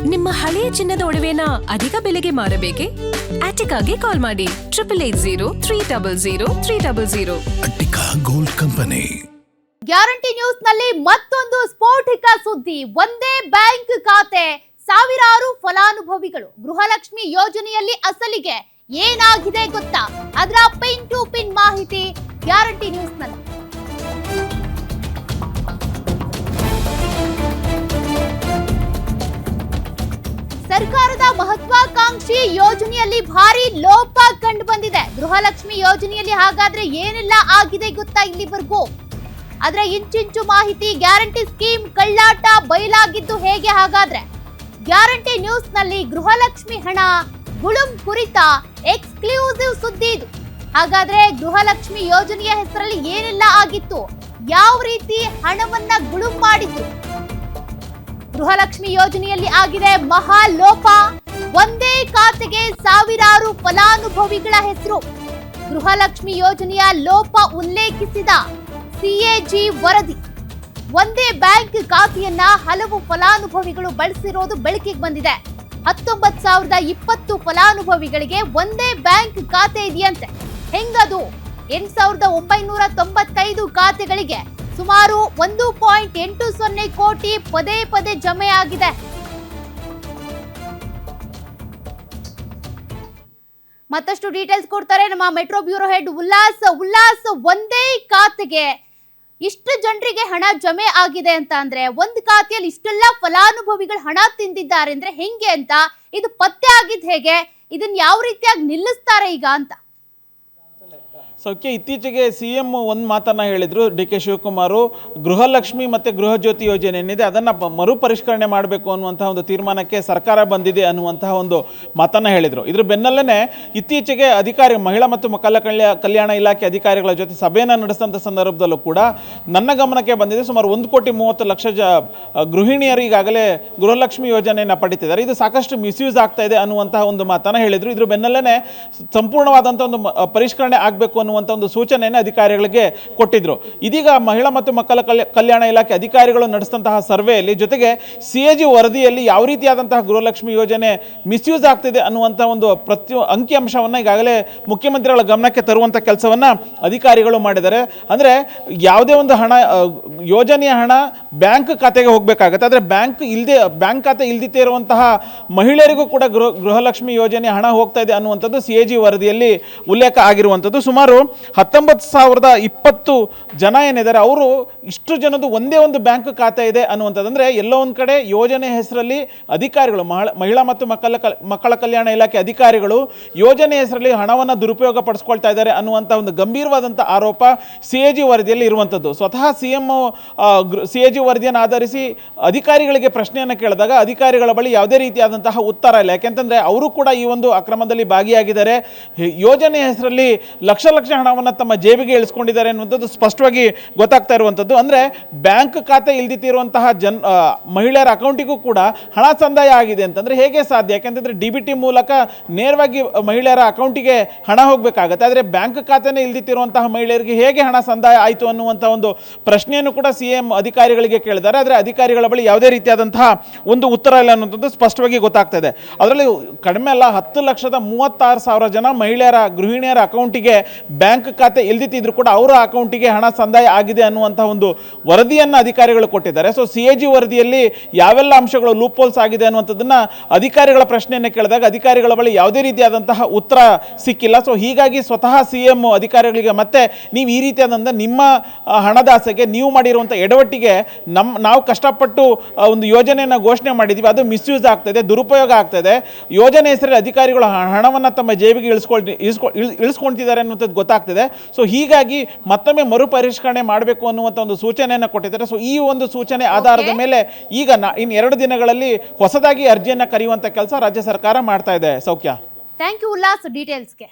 ನಿಮ್ಮ ಹಳೆಯ ಚಿನ್ನದ ಒಡವೆನ ಅಧಿಕ ಬೆಲೆಗೆ ಮಾರಬೇಕೆ? ಆಟಿಕಾಗೆ ಕಾಲ್ ಮಾಡಿ 8880 Attica gold company. Guarantee news ನಲ್ಲಿ ಮತ್ತೊಂದು ಸ್ಫೋಟಕ ಸುದ್ದಿ. ಒಂದೇ ಬ್ಯಾಂಕ್ ಖಾತೆ, ಸಾವಿರಾರು ಫಲಾನುಭವಿಗಳು. ಗೃಹಲಕ್ಷ್ಮಿ ಯೋಜನೆಯಲ್ಲಿ ಅಸಲಿಗೆ ಏನಾಗಿದೆ ಗೊತ್ತಾ? ಅದರ ಪಿನ್ ಟು ಪಿನ್ ಮಾಹಿತಿ ಗ್ಯಾರಂಟಿ ನ್ಯೂಸ್ ನಲ್ಲಿ. ಸರ್ಕಾರದ ಮಹತ್ವಾಕಾಂಕ್ಷಿ ಯೋಜನೆಯಲ್ಲಿ ಭಾರಿ ಲೋಪ ಕಂಡು ಬಂದಿದೆ. ಗೃಹಲಕ್ಷ್ಮಿ ಯೋಜನೆಯಲ್ಲಿ ಹಾಗಾದ್ರೆ ಏನೆಲ್ಲ ಆಗಿದೆ ಗೊತ್ತಾ ಇಲ್ಲಿವರೆಗೂ? ಅದರ ಇಂಚಿಂಚು ಮಾಹಿತಿ, ಗ್ಯಾರಂಟಿ ಸ್ಕೀಮ್ ಕಳ್ಳಾಟ ಬಯಲಾಗಿದ್ದು ಹೇಗೆ? ಹಾಗಾದ್ರೆ ಗ್ಯಾರಂಟಿ ನ್ಯೂಸ್ ನಲ್ಲಿ ಗೃಹಲಕ್ಷ್ಮಿ ಹಣ ಗುಳುಂ ಕುರಿತ ಎಕ್ಸ್ಕ್ಲೂಸಿವ್ ಸುದ್ದಿ ಇದು. ಹಾಗಾದ್ರೆ ಗೃಹಲಕ್ಷ್ಮಿ ಯೋಜನೆಯ ಹೆಸರಲ್ಲಿ ಏನೆಲ್ಲ ಆಗಿತ್ತು, ಯಾವ ರೀತಿ ಹಣವನ್ನ ಗುಳುಂ ಮಾಡಿತ್ತು? ಗೃಹಲಕ್ಷ್ಮಿ ಯೋಜನೆಯಲ್ಲಿ ಆಗಿದೆ ಮಹಾ ಲೋಪ. ಒಂದೇ ಖಾತೆಗೆ ಸಾವಿರಾರು ಫಲಾನುಭವಿಗಳ ಹೆಸರು. ಗೃಹಲಕ್ಷ್ಮಿ ಯೋಜನೆಯ ಲೋಪ ಉಲ್ಲೇಖಿಸಿದ ಸಿಎಜಿ ವರದಿ. ಒಂದೇ ಬ್ಯಾಂಕ್ ಖಾತೆಯನ್ನ ಹಲವು ಫಲಾನುಭವಿಗಳು ಬಳಸಿರೋದು ಬೆಳಕಿಗೆ ಬಂದಿದೆ. 19,020 ಫಲಾನುಭವಿಗಳಿಗೆ ಒಂದೇ ಬ್ಯಾಂಕ್ ಖಾತೆ ಇದೆಯಂತೆ. ಹೆಂಗದು? 8,995 ಖಾತೆಗಳಿಗೆ ಸುಮಾರು 1.80 ಕೋಟಿ ಪದೇ ಪದೇ ಜಮೆ ಆಗಿದೆ. ಮತ್ತಷ್ಟು ಡೀಟೇಲ್ಸ್ ಕೊಡ್ತಾರೆ ನಮ್ಮ ಮೆಟ್ರೋ ಬ್ಯೂರೋ ಹೆಡ್ ಉಲ್ಲಾಸ್. ಒಂದೇ ಖಾತೆಗೆ ಇಷ್ಟು ಜನರಿಗೆ ಹಣ ಜಮೆ ಆಗಿದೆ ಅಂತ ಅಂದ್ರೆ, ಒಂದು ಖಾತೆಯಲ್ಲಿ ಇಷ್ಟೆಲ್ಲ ಫಲಾನುಭವಿಗಳು ಹಣ ತಿಂದಿದ್ದಾರೆ ಅಂದ್ರೆ ಹೆಂಗೆ ಅಂತ, ಇದು ಪತ್ತೆ ಆಗಿದ್ ಹೇಗೆ? ಇದನ್ನ ಯಾವ ರೀತಿಯಾಗಿ ನಿಲ್ಲಿಸ್ತಾರೆ ಈಗ ಅಂತ? ಸೌಖ್ಯ, ಇತ್ತೀಚೆಗೆ ಸಿಎಂ ಒಂದು ಮಾತನ್ನು ಹೇಳಿದರು, ಡಿ.ಕೆ. ಶಿವಕುಮಾರ್, ಗೃಹಲಕ್ಷ್ಮಿ ಮತ್ತು ಗೃಹ ಜ್ಯೋತಿ ಯೋಜನೆ ಏನಿದೆ ಅದನ್ನು ಮರುಪರಿಷ್ಕರಣೆ ಮಾಡಬೇಕು ಅನ್ನುವಂತಹ ಒಂದು ತೀರ್ಮಾನಕ್ಕೆ ಸರ್ಕಾರ ಬಂದಿದೆ ಅನ್ನುವಂತಹ ಒಂದು ಮಾತನ್ನು ಹೇಳಿದರು. ಇದ್ರ ಬೆನ್ನಲ್ಲೇ ಇತ್ತೀಚೆಗೆ ಮಹಿಳಾ ಮತ್ತು ಮಕ್ಕಳ ಕಲ್ಯಾಣ ಇಲಾಖೆ ಅಧಿಕಾರಿಗಳ ಜೊತೆ ಸಭೆಯನ್ನು ನಡೆಸಿದಂಥ ಸಂದರ್ಭದಲ್ಲೂ ಕೂಡ ನನ್ನ ಗಮನಕ್ಕೆ ಬಂದಿದೆ, ಸುಮಾರು 1,30,00,000 ಗೃಹಿಣಿಯರು ಈಗಾಗಲೇ ಗೃಹಲಕ್ಷ್ಮಿ ಯೋಜನೆಯನ್ನು ಪಡಿತಿದ್ದಾರೆ. ಇದು ಸಾಕಷ್ಟು ಮಿಸ್ಯೂಸ್ ಆಗ್ತಾ ಇದೆ ಅನ್ನುವಂತಹ ಒಂದು ಮಾತನ್ನು ಹೇಳಿದರು. ಇದ್ರ ಬೆನ್ನಲ್ಲೇ ಸಂಪೂರ್ಣವಾದಂಥ ಒಂದು ಪರಿಷ್ಕರಣೆ ಆಗಬೇಕು ಅನ್ನುವಂಥ ಒಂದು ಸೂಚನೆಯನ್ನು ಅಧಿಕಾರಿಗಳಿಗೆ ಕೊಟ್ಟಿದ್ರು. ಇದೀಗ ಮಹಿಳಾ ಮತ್ತು ಮಕ್ಕಳ ಕಲ್ಯಾಣ ಇಲಾಖೆ ಅಧಿಕಾರಿಗಳು ನಡೆಸಿದಂತಹ ಸರ್ವೆಯಲ್ಲಿ, ಜೊತೆಗೆ ಸಿಎಜಿ ವರದಿಯಲ್ಲಿ ಯಾವ ರೀತಿಯಾದಂತಹ ಗೃಹಲಕ್ಷ್ಮಿ ಯೋಜನೆ ಮಿಸ್ಯೂಸ್ ಆಗ್ತಿದೆ ಅನ್ನುವಂಥ ಒಂದು ಅಂಕಿಅಂಶವನ್ನು ಈಗಾಗಲೇ ಮುಖ್ಯಮಂತ್ರಿಗಳ ಗಮನಕ್ಕೆ ತರುವಂಥ ಕೆಲಸವನ್ನು ಅಧಿಕಾರಿಗಳು ಮಾಡಿದ್ದಾರೆ. ಅಂದರೆ ಯಾವುದೇ ಒಂದು ಹಣ, ಯೋಜನೆಯ ಹಣ ಬ್ಯಾಂಕ್ ಖಾತೆಗೆ ಹೋಗಬೇಕಾಗತ್ತೆ. ಆದರೆ ಬ್ಯಾಂಕ್ ಖಾತೆ ಇಲ್ದಿತ್ತೇ ಇರುವಂತಹ ಮಹಿಳೆಯರಿಗೂ ಕೂಡ ಗೃಹಲಕ್ಷ್ಮಿ ಯೋಜನೆ ಹಣ ಹೋಗ್ತಾ ಇದೆ ಅನ್ನುವಂಥದ್ದು ಸಿಎಜಿ ವರದಿಯಲ್ಲಿ ಉಲ್ಲೇಖ ಆಗಿರುವಂಥದ್ದು. ಸುಮಾರು 19,020 ಜನ ಏನಿದ್ದಾರೆ, ಅವರು ಇಷ್ಟು ಜನದ್ದು ಒಂದೇ ಒಂದು ಬ್ಯಾಂಕ್ ಖಾತೆ ಇದೆ ಅನ್ನುವಂಥದ್ದು. ಅಂದರೆ ಎಲ್ಲೋ ಒಂದು ಕಡೆ ಯೋಜನೆ ಹೆಸರಲ್ಲಿ ಅಧಿಕಾರಿಗಳು, ಮಹಿಳಾ ಮತ್ತು ಮಕ್ಕಳ ಕಲ್ಯಾಣ ಇಲಾಖೆ ಅಧಿಕಾರಿಗಳು ಯೋಜನೆ ಹೆಸರಲ್ಲಿ ಹಣವನ್ನು ದುರುಪಯೋಗ ಪಡಿಸ್ಕೊಳ್ತಾ ಇದ್ದಾರೆ ಅನ್ನುವಂಥ ಒಂದು ಗಂಭೀರವಾದಂಥ ಆರೋಪ ಸಿಎಜಿ ವರದಿಯಲ್ಲಿ ಇರುವಂಥದ್ದು. ಸ್ವತಃ ಸಿಎಂ ಸಿಎಜಿ ವರದಿಯನ್ನು ಆಧರಿಸಿ ಅಧಿಕಾರಿಗಳಿಗೆ ಪ್ರಶ್ನೆಯನ್ನು ಕೇಳಿದಾಗ ಅಧಿಕಾರಿಗಳ ಬಳಿ ಯಾವುದೇ ರೀತಿಯಾದಂತಹ ಉತ್ತರ ಇಲ್ಲ. ಯಾಕೆಂತಂದರೆ ಅವರು ಕೂಡ ಈ ಒಂದು ಅಕ್ರಮದಲ್ಲಿ ಭಾಗಿಯಾಗಿದ್ದಾರೆ. ಯೋಜನೆ ಹೆಸರಲ್ಲಿ ಲಕ್ಷ ಹಣವನ್ನು ತಮ್ಮ ಜೇಬಿಗೆ ಇಳಿಸ್ಕೊಂಡಿದ್ದಾರೆ ಅನ್ನುವಂಥದ್ದು ಸ್ಪಷ್ಟವಾಗಿ ಗೊತ್ತಾಗ್ತಾ ಇರುವಂಥದ್ದು. ಅಂದರೆ ಬ್ಯಾಂಕ್ ಖಾತೆ ಇಲ್ದಿತ್ತಿರುವಂತಹ ಮಹಿಳೆಯರ ಅಕೌಂಟಿಗೂ ಕೂಡ ಹಣ ಸಂದಾಯ ಆಗಿದೆ ಅಂತಂದರೆ ಹೇಗೆ ಸಾಧ್ಯ? ಯಾಕೆಂತಂದರೆ DBT ಮೂಲಕ ನೇರವಾಗಿ ಮಹಿಳೆಯರ ಅಕೌಂಟಿಗೆ ಹಣ ಹೋಗಬೇಕಾಗತ್ತೆ. ಆದರೆ ಬ್ಯಾಂಕ್ ಖಾತೆನೇ ಇಲ್ದಿತ್ತಿರುವಂತಹ ಮಹಿಳೆಯರಿಗೆ ಹೇಗೆ ಹಣ ಸಂದಾಯ ಆಯಿತು ಅನ್ನುವಂಥ ಒಂದು ಪ್ರಶ್ನೆಯನ್ನು ಕೂಡ ಸಿಎಂ ಅಧಿಕಾರಿಗಳಿಗೆ ಕೇಳಿದ್ದಾರೆ. ಆದರೆ ಅಧಿಕಾರಿಗಳ ಬಳಿ ಯಾವುದೇ ರೀತಿಯಾದಂತಹ ಒಂದು ಉತ್ತರ ಇಲ್ಲ ಅನ್ನುವಂಥದ್ದು ಸ್ಪಷ್ಟವಾಗಿ ಗೊತ್ತಾಗ್ತಾ ಇದೆ. ಅದರಲ್ಲಿ ಕಡಿಮೆ ಅಲ್ಲ, 10,36,000 ಜನ ಗೃಹಿಣಿಯರ ಅಕೌಂಟಿಗೆ ಬ್ಯಾಂಕ್ ಖಾತೆ ಇಲ್ದಿತ್ತಿದ್ರು ಕೂಡ ಅವರ ಅಕೌಂಟಿಗೆ ಹಣ ಸಂದಾಯ ಆಗಿದೆ ಅನ್ನುವಂತಹ ಒಂದು ವರದಿಯನ್ನು ಅಧಿಕಾರಿಗಳು ಕೊಟ್ಟಿದ್ದಾರೆ. ಸೊ ಸಿಎಜಿ ವರದಿಯಲ್ಲಿ ಯಾವೆಲ್ಲ ಅಂಶಗಳು ಲೂಪ್ ಹೋಲ್ಸ್ ಆಗಿದೆ ಅನ್ನುವಂಥದ್ದನ್ನ ಅಧಿಕಾರಿಗಳ ಪ್ರಶ್ನೆಯನ್ನು ಕೇಳಿದಾಗ ಅಧಿಕಾರಿಗಳ ಬಳಿ ಯಾವುದೇ ರೀತಿಯಾದಂತಹ ಉತ್ತರ ಸಿಕ್ಕಿಲ್ಲ. ಸೊ ಹೀಗಾಗಿ ಸ್ವತಃ ಸಿಎಂ ಅಧಿಕಾರಿಗಳಿಗೆ ಮತ್ತೆ ನೀವು ಈ ರೀತಿಯಾದಂಥ ನಿಮ್ಮ ಹಣದಾಸೆಗೆ ನೀವು ಮಾಡಿರುವಂಥ ಎಡವಟ್ಟಿಗೆ ನಾವು ಕಷ್ಟಪಟ್ಟು ಒಂದು ಯೋಜನೆಯನ್ನು ಘೋಷಣೆ ಮಾಡಿದ್ದೀವಿ, ಅದು ಮಿಸ್ಯೂಸ್ ಆಗ್ತದೆ, ದುರುಪಯೋಗ ಆಗ್ತದೆ, ಯೋಜನೆ ಹೆಸರಲ್ಲಿ ಅಧಿಕಾರಿಗಳು ಹಣವನ್ನು ತಮ್ಮ ಜೇಬಿಗೆ ಇಳಿಸ್ಕೊಳ್ತಿದ್ದಾರೆ ಅನ್ನುವಂಥದ್ದು ಗೊತ್ತಾಗ್ತಿದೆ. ಸೊ ಹೀಗಾಗಿ ಮತ್ತೊಮ್ಮೆ ಮರುಪರಿಷ್ಕರಣೆ ಮಾಡಬೇಕು ಅನ್ನುವಂಥ ಒಂದು ಸೂಚನೆಯನ್ನು ಕೊಟ್ಟಿದ್ದಾರೆ. ಸೊ ಈ ಒಂದು ಸೂಚನೆ ಆಧಾರದ ಮೇಲೆ ಈಗ ಇನ್ನು 2 ದಿನಗಳಲ್ಲಿ ಹೊಸದಾಗಿ ಅರ್ಜಿಯನ್ನು ಕರೆಯುವಂಥ ಕೆಲಸ ರಾಜ್ಯ ಸರ್ಕಾರ ಮಾಡ್ತಾ ಇದೆ. ಸೌಖ್ಯ, ಥ್ಯಾಂಕ್ ಯು ಉಲ್ಲಾಸ್ ಡೀಟೇಲ್ಸ್ಗೆ.